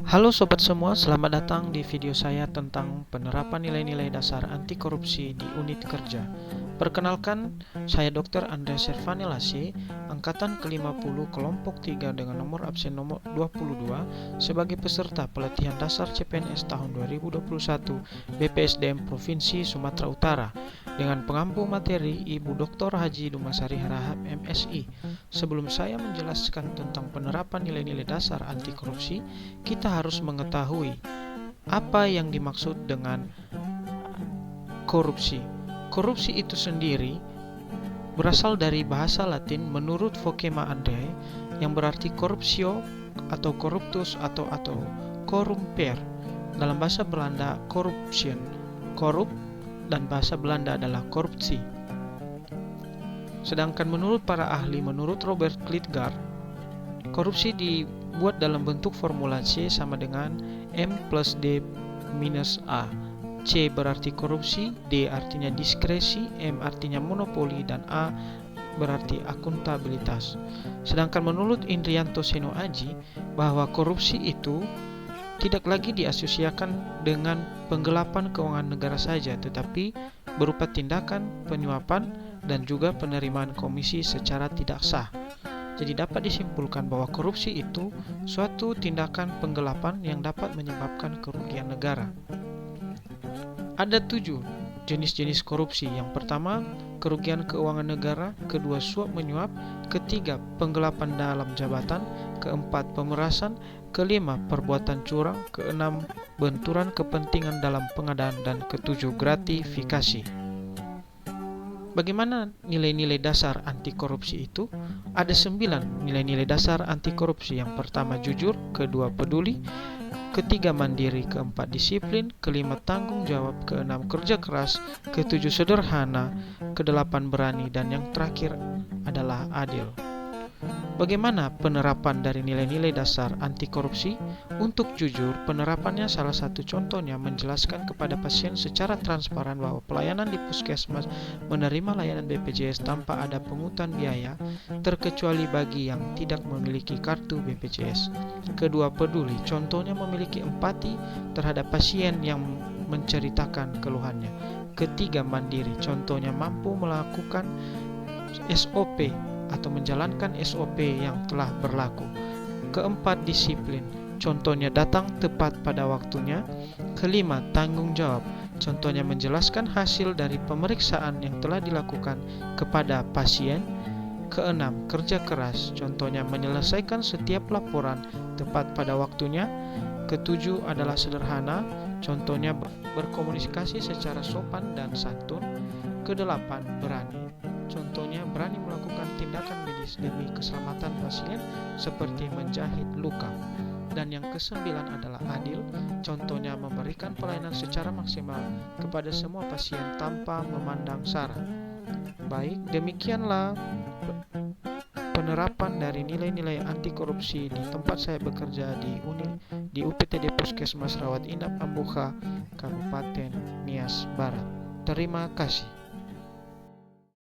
Halo sobat semua, selamat datang di video saya tentang penerapan nilai-nilai dasar anti korupsi di unit kerja. Perkenalkan, saya Dr. Andre Servani Lasi, angkatan ke-50 kelompok 3 dengan nomor absen nomor 22 sebagai peserta pelatihan dasar CPNS tahun 2021 BPSDM Provinsi Sumatera Utara dengan pengampu materi Ibu Dr. Haji Dumasari Harahap MSI. Sebelum saya menjelaskan tentang penerapan nilai-nilai dasar anti korupsi, kita harus mengetahui apa yang dimaksud dengan korupsi. Korupsi itu sendiri berasal dari bahasa Latin menurut Vocema Andrae yang berarti corruptio atau corruptus atau corrumper. Dalam bahasa Belanda corruption, korup, dan bahasa Belanda adalah korupsi. Sedangkan menurut para ahli, menurut Robert Klitgaard, korupsi dibuat dalam bentuk formula C sama dengan M plus D minus A. C berarti korupsi, D artinya diskresi, M artinya monopoli, dan A berarti akuntabilitas. Sedangkan menurut Indrianto Seno Aji, bahwa korupsi itu tidak lagi diasosiasikan dengan penggelapan keuangan negara saja, tetapi berupa tindakan penyuapan dan juga penerimaan komisi secara tidak sah. Jadi dapat disimpulkan bahwa korupsi itu suatu tindakan penggelapan yang dapat menyebabkan kerugian negara. Ada 7 jenis-jenis korupsi. Yang pertama, kerugian keuangan negara. Kedua, suap menyuap. Ketiga, penggelapan dalam jabatan. Keempat, pemerasan. Kelima, perbuatan curang. Keenam, benturan kepentingan dalam pengadaan. Dan ketujuh, gratifikasi. Bagaimana nilai-nilai dasar anti korupsi itu? Ada 9 nilai-nilai dasar anti korupsi. Yang pertama, jujur. Kedua, peduli. Ketiga, mandiri. Keempat, disiplin. Kelima, tanggung jawab. Keenam, kerja keras. Ketujuh, sederhana. Kedelapan, berani. Dan yang terakhir adalah adil. Bagaimana penerapan dari nilai-nilai dasar anti korupsi? Untuk jujur, penerapannya salah satu contohnya menjelaskan kepada pasien secara transparan bahwa pelayanan di puskesmas menerima layanan BPJS tanpa ada pungutan biaya, terkecuali bagi yang tidak memiliki kartu BPJS. Kedua, peduli, contohnya memiliki empati terhadap pasien yang menceritakan keluhannya. Ketiga, mandiri, contohnya mampu melakukan SOP atau menjalankan SOP yang telah berlaku. Keempat, disiplin, contohnya datang tepat pada waktunya. Kelima, tanggung jawab, contohnya menjelaskan hasil dari pemeriksaan yang telah dilakukan kepada pasien. Keenam, kerja keras, contohnya menyelesaikan setiap laporan tepat pada waktunya. Ketujuh adalah sederhana, contohnya berkomunikasi secara sopan dan santun. Kedelapan, berani, contohnya berani melakukan tindakan medis demi keselamatan pasien seperti menjahit luka. Dan yang kesembilan adalah adil, contohnya memberikan pelayanan secara maksimal kepada semua pasien tanpa memandang sara. Baik, demikianlah penerapan dari nilai-nilai anti korupsi di tempat saya bekerja di UPTD Puskesmas Rawat Inap Ambuka, Kabupaten Nias Barat. Terima kasih.